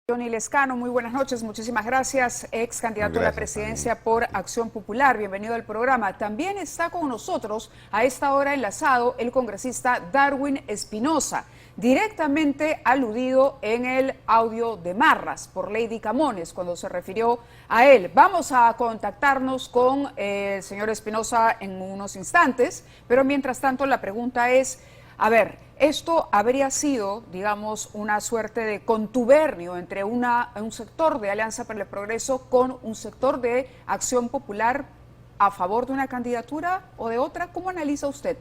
Johnny Lescano, muy buenas noches, muchísimas gracias, ex candidato a la presidencia por Acción Popular, bienvenido al programa. También está con nosotros a esta hora enlazado el congresista Darwin Espinosa, directamente aludido en el audio de Marras por Lady Camones cuando se refirió a él. Vamos a contactarnos con el señor Espinosa en unos instantes, pero mientras tanto la pregunta es, a ver, esto habría sido, digamos, una suerte de contubernio entre un sector de Alianza para el Progreso con un sector de Acción Popular a favor de una candidatura o de otra. ¿Cómo analiza usted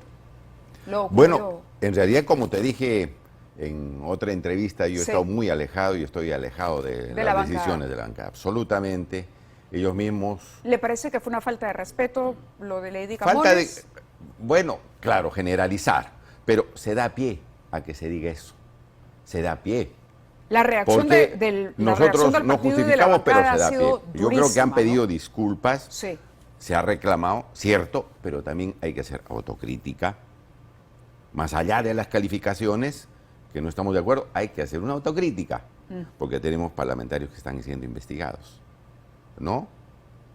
lo ocurrido? Bueno, en realidad, como te dije en otra entrevista, yo he estado muy alejado y estoy alejado de las decisiones de la bancada. Absolutamente. Ellos mismos... ¿Le parece que fue una falta de respeto lo de Lady Camones? Bueno, claro, generalizar. Pero se da pie a que se diga eso. Se da pie. La reacción del nosotros no justificamos, pero se da pie. Yo creo que han pedido, ¿no?, disculpas. Sí. Se ha reclamado, cierto, pero también hay que hacer autocrítica. Más allá de las calificaciones, que no estamos de acuerdo, hay que hacer una autocrítica. Porque tenemos parlamentarios que están siendo investigados. ¿No?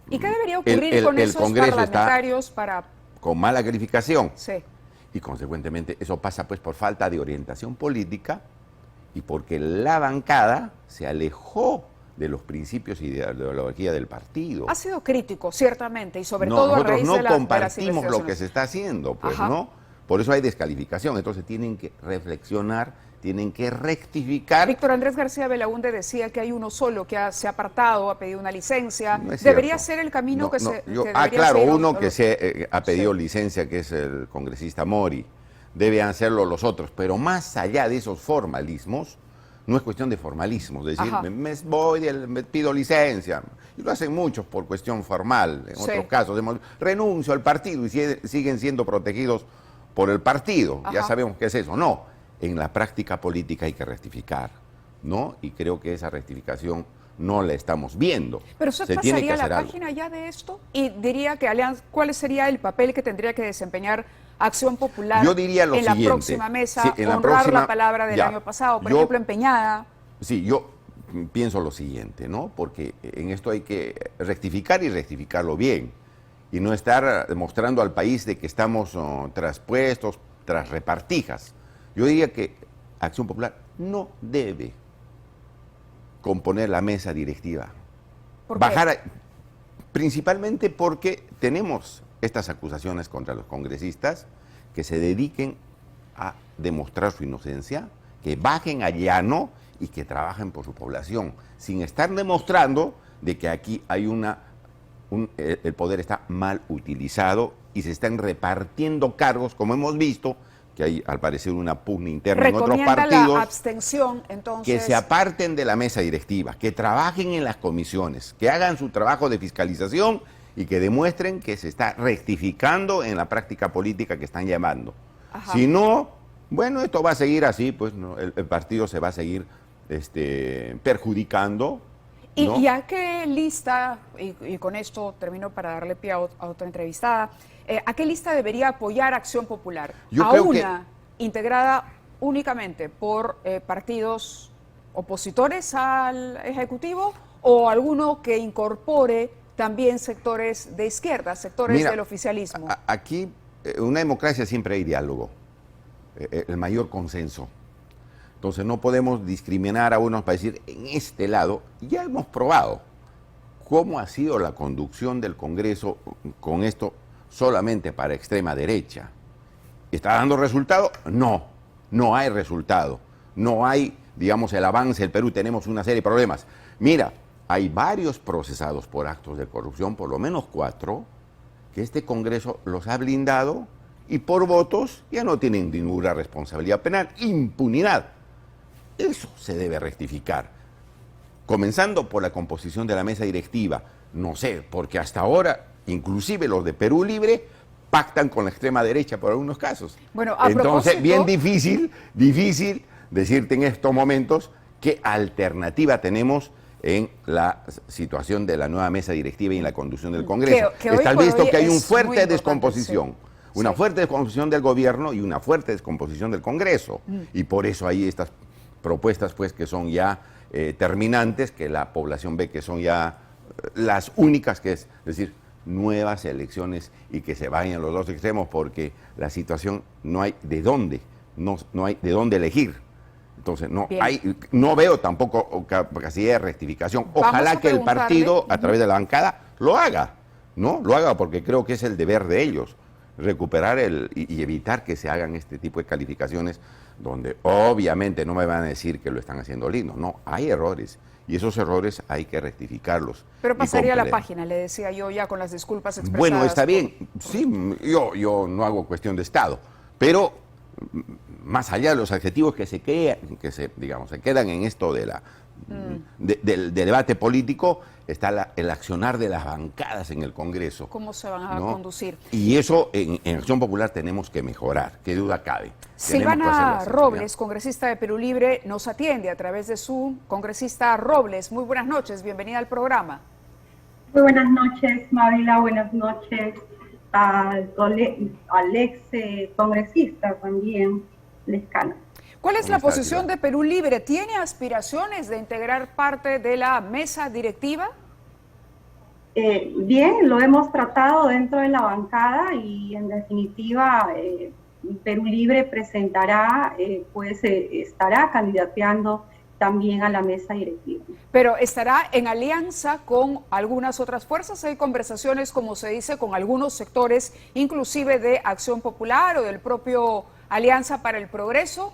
¿Y qué debería ocurrir con esos parlamentarios para...? Con mala calificación. Sí. Y consecuentemente eso pasa pues por falta de orientación política y porque la bancada se alejó de los principios y de la ideología del partido. Ha sido crítico, ciertamente, y sobre todo a raíz de nosotros no compartimos lo que se está haciendo, pues, ¿no? Por eso hay descalificación, entonces tienen que reflexionar, tienen que rectificar. Víctor Andrés García Belaúnde decía que hay uno solo que se ha apartado, ha pedido una licencia. No es ¿Debería cierto. ser el camino que se claro, uno que se ha pedido licencia, que es el congresista Mori. Deben hacerlo los otros, pero más allá de esos formalismos, no es cuestión de formalismos, es decir, me pido licencia. Y lo hacen muchos por cuestión formal, en otros casos. Renuncio al partido y siguen siendo protegidos por el partido. Ya sabemos qué es eso. No. En la práctica política hay que rectificar, ¿no? Y creo que esa rectificación no la estamos viendo. Pero usted pasaría la página ya de esto y diría que ¿cuál sería el papel que tendría que desempeñar Acción Popular? Yo diría lo siguiente, la próxima mesa, honrar la palabra del año pasado, por ejemplo, empeñada. Sí, yo pienso lo siguiente, ¿no? Porque en esto hay que rectificar y rectificarlo bien. Y no estar demostrando al país de que estamos traspuestos, tras repartijas. Yo diría que Acción Popular no debe componer la mesa directiva. ¿Por qué? Principalmente porque tenemos estas acusaciones contra los congresistas que se dediquen a demostrar su inocencia, que bajen al llano y que trabajen por su población, sin estar demostrando de que aquí hay el poder está mal utilizado y se están repartiendo cargos, como hemos visto, que hay al parecer una pugna interna en otros partidos. La abstención, entonces. Que se aparten de la mesa directiva, que trabajen en las comisiones, que hagan su trabajo de fiscalización y que demuestren que se está rectificando en la práctica política que están llevando. Si no, bueno, esto va a seguir así, pues no, el partido se va a seguir perjudicando. ¿No? ¿Y a qué lista, y con esto termino para darle pie a otra entrevistada, a qué lista debería apoyar Acción Popular? ¿A una integrada únicamente por partidos opositores al Ejecutivo o alguno que incorpore también sectores de izquierda, sectores del oficialismo? Aquí, en una democracia siempre hay diálogo, el mayor consenso. Entonces no podemos discriminar a unos para decir, en este lado, ya hemos probado cómo ha sido la conducción del Congreso con esto solamente para extrema derecha. ¿Está dando resultado? No, no hay resultado. No hay, digamos, el avance del Perú, tenemos una serie de problemas. Mira, hay varios procesados por actos de corrupción, por lo menos 4, que este Congreso los ha blindado y por votos ya no tienen ninguna responsabilidad penal, impunidad. Eso se debe rectificar, comenzando por la composición de la mesa directiva. No sé, porque hasta ahora, inclusive los de Perú Libre, pactan con la extrema derecha por algunos casos. Bueno, entonces, bien difícil decirte en estos momentos qué alternativa tenemos en la situación de la nueva mesa directiva y en la conducción del Congreso. Está visto que hay una fuerte descomposición. Una fuerte descomposición del gobierno y una fuerte descomposición del Congreso. Y por eso hay estas propuestas pues que son ya terminantes que la población ve que son ya las únicas, que es decir, nuevas elecciones y que se vayan los dos extremos, porque la situación no hay de dónde, no hay de dónde elegir. Entonces, no veo tampoco capacidad de rectificación. Ojalá que el partido, a través de la bancada, lo haga, ¿no? Lo haga, porque creo que es el deber de ellos, recuperar y evitar que se hagan este tipo de calificaciones, donde obviamente no me van a decir que lo están haciendo lindo. No, hay errores, y esos errores hay que rectificarlos. Pero pasaría la página, le decía yo, ya con las disculpas expresadas. Bueno, está bien, sí, yo no hago cuestión de Estado, pero más allá de los adjetivos que se quedan en esto de del debate político, está el accionar de las bancadas en el Congreso. ¿Cómo se van a conducir? Y eso en Acción Popular tenemos que mejorar, qué duda cabe. Silvana Robles, congresista de Perú Libre, nos atiende a través de Zoom. Congresista Robles, muy buenas noches, bienvenida al programa. Muy buenas noches, Mávila, buenas noches al ex congresista también, Lescano. ¿Cuál es la posición de Perú Libre? ¿Tiene aspiraciones de integrar parte de la mesa directiva? Bien, lo hemos tratado dentro de la bancada y en definitiva Perú Libre presentará, estará candidateando también a la mesa directiva. Pero estará en alianza con algunas otras fuerzas. Hay conversaciones, como se dice, con algunos sectores, inclusive de Acción Popular o del propio Alianza para el Progreso.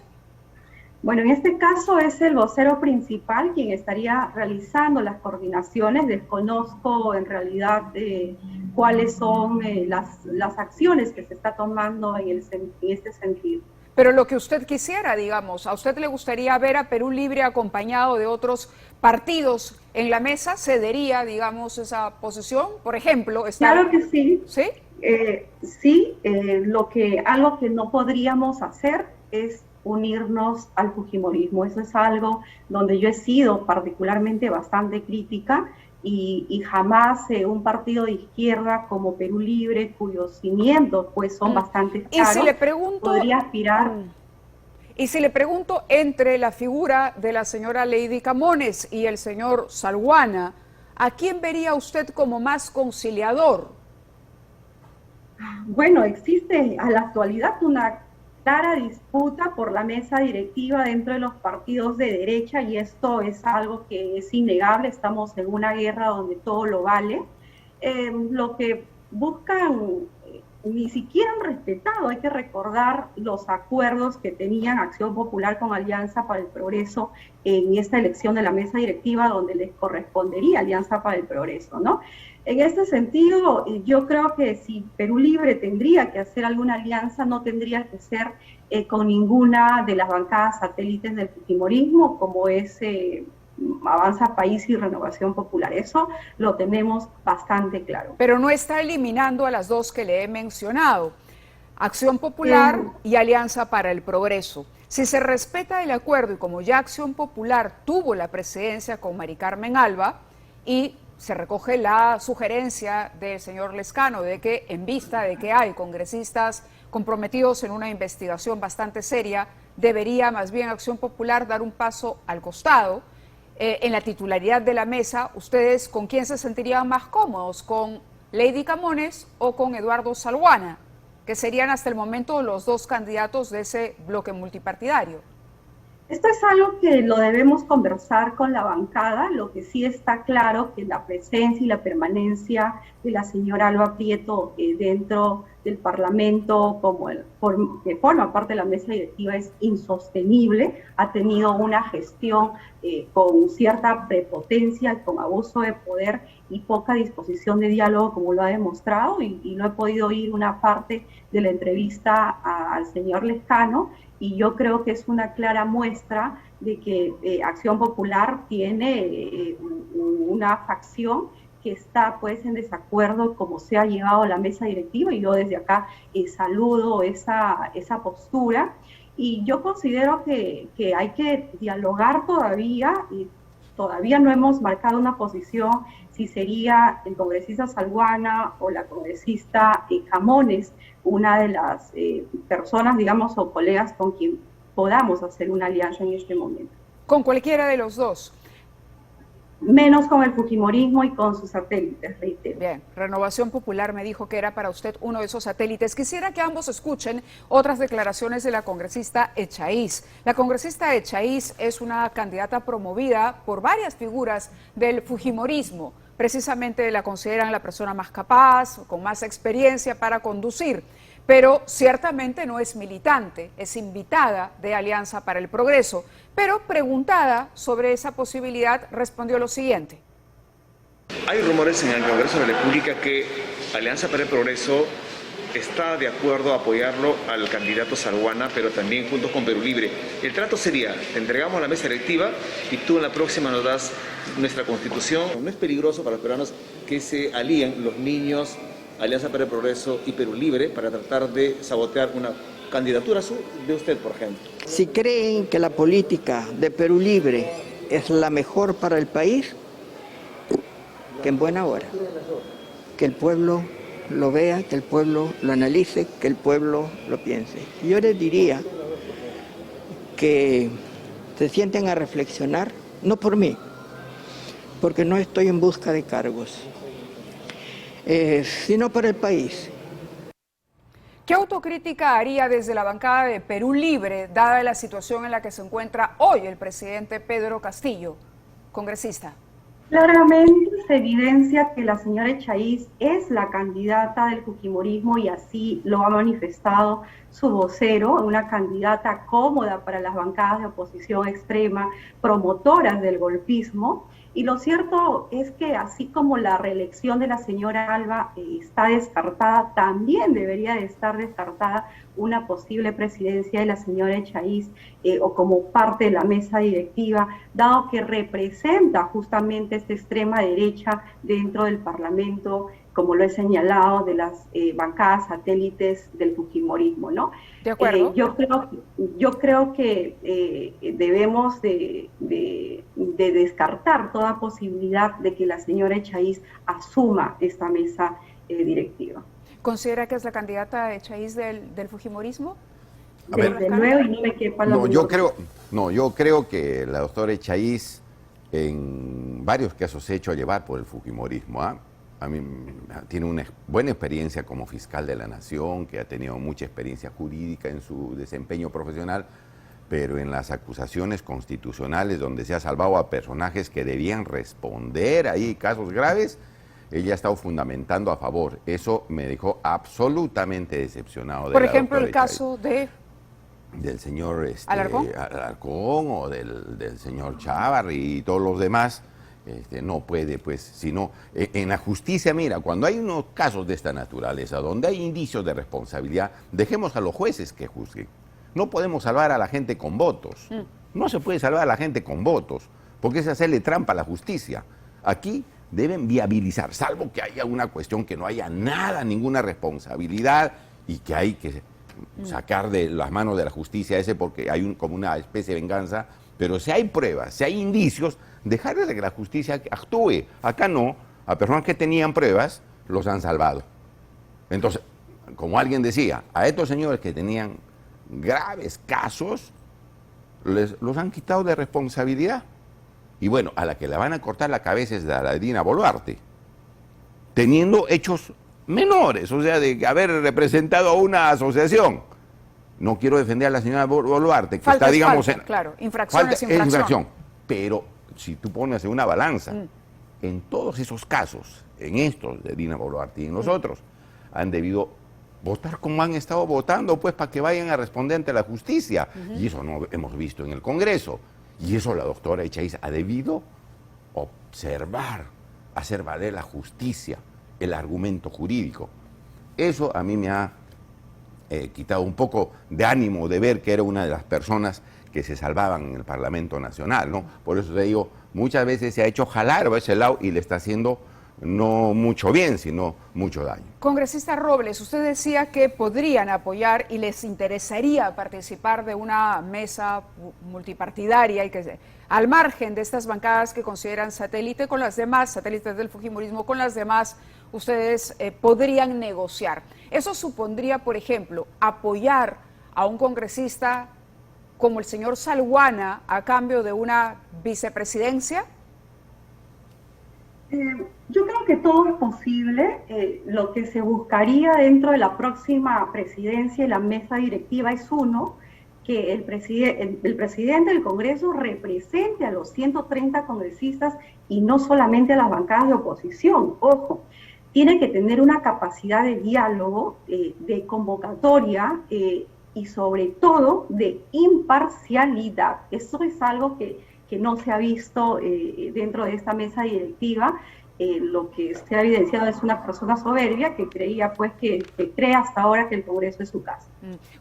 Bueno, en este caso es el vocero principal quien estaría realizando las coordinaciones. Desconozco en realidad cuáles son las acciones que se está tomando en este sentido. Pero lo que usted quisiera, digamos, ¿a usted le gustaría ver a Perú Libre acompañado de otros partidos en la mesa? ¿Cedería, digamos, esa posición? Por ejemplo, Claro que sí. ¿Sí? Sí, algo que no podríamos hacer es unirnos al fujimorismo. Eso es algo donde yo he sido particularmente bastante crítica y jamás un partido de izquierda como Perú Libre, cuyos cimientos pues son bastante claros, ¿y si le pregunto, podría aspirar? Y si le pregunto, entre la figura de la señora Lady Camones y el señor Salguana, ¿a quién vería usted como más conciliador? Bueno, existe a la actualidad una clara disputa por la mesa directiva dentro de los partidos de derecha y esto es algo que es innegable. Estamos en una guerra donde todo lo vale. Lo que buscan ni siquiera han respetado. Hay que recordar los acuerdos que tenían Acción Popular con Alianza para el Progreso en esta elección de la mesa directiva donde les correspondería Alianza para el Progreso, ¿no? En este sentido, yo creo que si Perú Libre tendría que hacer alguna alianza, no tendría que ser con ninguna de las bancadas satélites del fujimorismo, como es Avanza País y Renovación Popular. Eso lo tenemos bastante claro. Pero no está eliminando a las dos que le he mencionado, Acción Popular y Alianza para el Progreso. Si se respeta el acuerdo y como ya Acción Popular tuvo la presidencia con Mari Carmen Alba y se recoge la sugerencia del señor Lescano de que en vista de que hay congresistas comprometidos en una investigación bastante seria, debería más bien Acción Popular dar un paso al costado. En la titularidad de la mesa, ¿ustedes con quién se sentirían más cómodos? ¿Con Lady Camones o con Eduardo Salguana, que serían hasta el momento los dos candidatos de ese bloque multipartidario? Esto es algo que lo debemos conversar con la bancada. Lo que sí está claro que la presencia y la permanencia de la señora Alba Prieto dentro del Parlamento, que forma parte de la mesa directiva, es insostenible. Ha tenido una gestión con cierta prepotencia, con abuso de poder y poca disposición de diálogo, como lo ha demostrado, y no he podido oír una parte de la entrevista al señor Lescano, y yo creo que es una clara muestra de que Acción Popular tiene una facción que está pues en desacuerdo como se ha llevado la mesa directiva, y yo desde acá saludo esa postura, y yo considero que hay que dialogar todavía, y todavía no hemos marcado una posición si sería el congresista Salguana o la congresista Camones, una de las personas, digamos, o colegas con quien podamos hacer una alianza en este momento. Con cualquiera de los dos. menos con el fujimorismo y con sus satélites, reitero. Bien, Renovación Popular me dijo que era para usted uno de esos satélites. Quisiera que ambos escuchen otras declaraciones de la congresista Echaíz. La congresista Echaíz es una candidata promovida por varias figuras del fujimorismo. Precisamente la consideran la persona más capaz, con más experiencia para conducir. Pero ciertamente no es militante, es invitada de Alianza para el Progreso. Pero preguntada sobre esa posibilidad, respondió lo siguiente. Hay rumores en el Congreso de la República que Alianza para el Progreso está de acuerdo a apoyarlo al candidato Salguana, pero también juntos con Perú Libre. El trato sería, te entregamos la mesa directiva y tú en la próxima nos das nuestra constitución. No es peligroso para los peruanos que se alíen los niños, Alianza para el Progreso y Perú Libre para tratar de sabotear una candidatura de usted, por ejemplo. Si creen que la política de Perú Libre es la mejor para el país, que en buena hora, que el pueblo lo vea, que el pueblo lo analice, que el pueblo lo piense. Yo les diría que se sienten a reflexionar, no por mí, porque no estoy en busca de cargos, sino por el país. ¿Qué autocrítica haría desde la bancada de Perú Libre, dada la situación en la que se encuentra hoy el presidente Pedro Castillo, congresista? Claramente se evidencia que la señora Echaíz es la candidata del fujimorismo y así lo ha manifestado su vocero, una candidata cómoda para las bancadas de oposición extrema, promotoras del golpismo. Y lo cierto es que así como la reelección de la señora Alba está descartada, también debería de estar descartada una posible presidencia de la señora Echaíz o como parte de la mesa directiva, dado que representa justamente esta extrema derecha dentro del Parlamento, como lo he señalado, de las bancadas satélites del fujimorismo, ¿no? De acuerdo. Yo creo que debemos de descartar toda posibilidad de que la señora Echaíz asuma esta mesa directiva. ¿Considera que es la candidata Echaíz del fujimorismo? Desde luego, y no me quepa la menor. Yo creo que la doctora Echaíz en varios casos se ha hecho llevar por el fujimorismo. A mí tiene una buena experiencia como fiscal de la Nación, que ha tenido mucha experiencia jurídica en su desempeño profesional, pero en las acusaciones constitucionales donde se ha salvado a personajes que debían responder ahí casos graves, ella ha estado fundamentando a favor. Eso me dejó absolutamente decepcionado. Por ejemplo, el caso del señor ¿Alarcón? Alarcón o del señor Chávarri y todos los demás. No puede, pues, sino en la justicia, mira, cuando hay unos casos de esta naturaleza, donde hay indicios de responsabilidad, dejemos a los jueces que juzguen. No podemos salvar a la gente con votos. No se puede salvar a la gente con votos, porque es hacerle trampa a la justicia. Aquí deben viabilizar, salvo que haya una cuestión que no haya nada, ninguna responsabilidad y que hay que sacar de las manos de la justicia ese porque hay como una especie de venganza, pero si hay pruebas, si hay indicios, dejarle de que la justicia actúe. Acá no, a personas que tenían pruebas los han salvado. Entonces, como alguien decía, a estos señores que tenían graves casos, los han quitado de responsabilidad. Y bueno, a la que le van a cortar la cabeza es a la Dina Boluarte, teniendo hechos menores, o sea, de haber representado a una asociación. No quiero defender a la señora Boluarte, que falta está, digamos, falta, claro, infracción es infracción. Pero si tú pones en una balanza, en todos esos casos, en estos de Dina Boluarte y en los otros, han debido votar como han estado votando, pues, para que vayan a responder ante la justicia. Y eso no hemos visto en el Congreso. Y eso la doctora Echaíz ha debido observar, hacer valer la justicia, el argumento jurídico. Eso a mí me ha quitado un poco de ánimo de ver que era una de las personas que se salvaban en el Parlamento Nacional, ¿no? Por eso te digo, muchas veces se ha hecho jalar a ese lado y le está haciendo no mucho bien, sino mucho daño. Congresista Robles, usted decía que podrían apoyar y les interesaría participar de una mesa multipartidaria y que al margen de estas bancadas que consideran satélite con las demás, satélites del fujimorismo con las demás, ustedes podrían negociar. Eso supondría, por ejemplo, apoyar a un congresista como el señor Salguana a cambio de una vicepresidencia. Yo creo que todo es posible. Lo que se buscaría dentro de la próxima presidencia y la mesa directiva es que el presidente del Congreso represente a los 130 congresistas y no solamente a las bancadas de oposición. Ojo, tiene que tener una capacidad de diálogo, de convocatoria y sobre todo de imparcialidad. Eso es algo que no se ha visto dentro de esta mesa directiva. Lo que se ha evidenciado es una persona soberbia que creía, pues, que cree hasta ahora que el Congreso es su casa.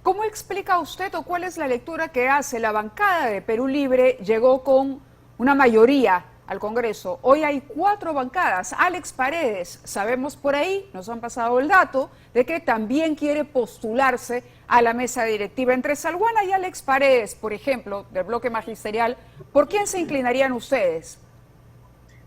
¿Cómo explica usted o cuál es la lectura que hace? La bancada de Perú Libre llegó con una mayoría al Congreso. Hoy hay 4 bancadas. Alex Paredes, sabemos por ahí, nos han pasado el dato, de que también quiere postularse a la mesa directiva. Entre Salguana y Alex Paredes, por ejemplo, del bloque magisterial, ¿por quién se inclinarían ustedes?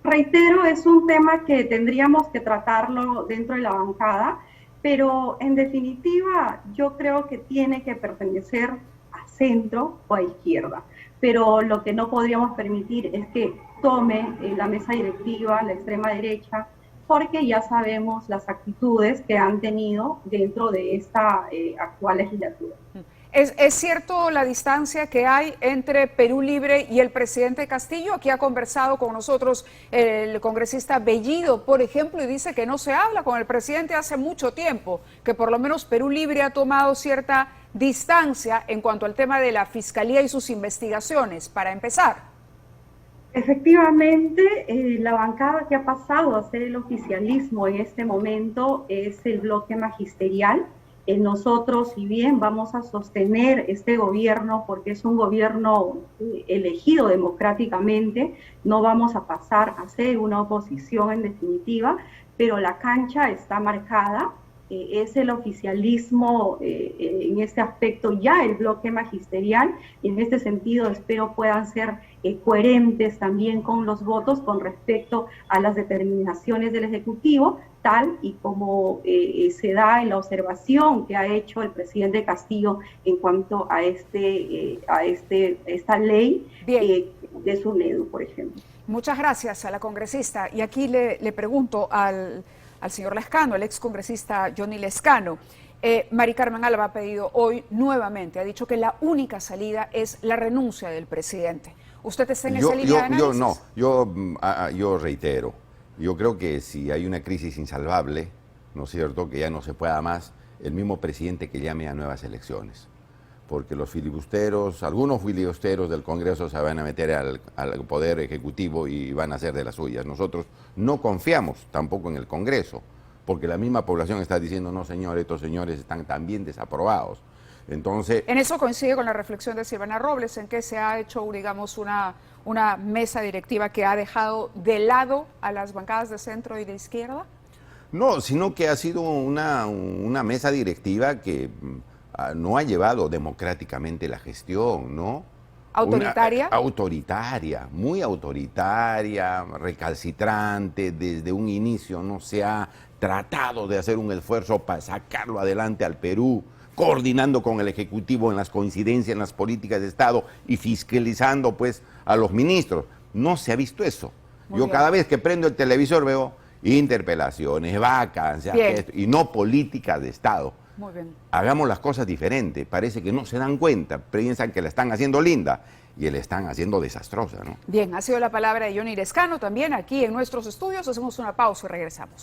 Reitero, es un tema que tendríamos que tratarlo dentro de la bancada, pero en definitiva yo creo que tiene que pertenecer a centro o a izquierda. Pero lo que no podríamos permitir es que tome la mesa directiva la extrema derecha, porque ya sabemos las actitudes que han tenido dentro de esta actual legislatura. ¿Es cierto la distancia que hay entre Perú Libre y el presidente Castillo? Aquí ha conversado con nosotros el congresista Bellido, por ejemplo, y dice que no se habla con el presidente hace mucho tiempo, que por lo menos Perú Libre ha tomado cierta distancia en cuanto al tema de la fiscalía y sus investigaciones, para empezar. Efectivamente, la bancada que ha pasado a ser el oficialismo en este momento es el bloque magisterial. Nosotros, si bien vamos a sostener este gobierno porque es un gobierno elegido democráticamente, no vamos a pasar a ser una oposición en definitiva, pero la cancha está marcada. Es el oficialismo en este aspecto ya el bloque magisterial, y en este sentido espero puedan ser coherentes también con los votos con respecto a las determinaciones del Ejecutivo, tal y como se da en la observación que ha hecho el presidente Castillo en cuanto a esta ley de SUNEDU, por ejemplo. Muchas gracias a la congresista. Y aquí le pregunto al señor Lescano, el excongresista Johnny Lescano. Mari Carmen Alba ha pedido hoy nuevamente, ha dicho que la única salida es la renuncia del presidente. ¿Usted está en esa línea de análisis? Yo reitero, yo creo que si hay una crisis insalvable, ¿no es cierto?, que ya no se pueda más, el mismo presidente que llame a nuevas elecciones. Porque los filibusteros, algunos filibusteros del Congreso se van a meter al Poder Ejecutivo y van a hacer de las suyas. Nosotros no confiamos tampoco en el Congreso, porque la misma población está diciendo, no señor, estos señores están también desaprobados. Entonces, en eso coincide con la reflexión de Silvana Robles, en que se ha hecho, digamos, una mesa directiva que ha dejado de lado a las bancadas de centro y de izquierda. No, sino que ha sido una mesa directiva que no ha llevado democráticamente la gestión, ¿no? ¿Autoritaria? Autoritaria, muy autoritaria, recalcitrante. Desde un inicio no se ha tratado de hacer un esfuerzo para sacarlo adelante al Perú, coordinando con el Ejecutivo en las coincidencias en las políticas de Estado y fiscalizando, pues, a los ministros. No se ha visto eso. Yo cada vez que prendo el televisor veo interpelaciones, vacancias, y no política de Estado. Muy bien. Hagamos las cosas diferentes. Parece que no se dan cuenta, piensan que la están haciendo linda y la están haciendo desastrosa, ¿no? Bien, ha sido la palabra de Johnny Lescano también aquí en nuestros estudios. Hacemos una pausa y regresamos.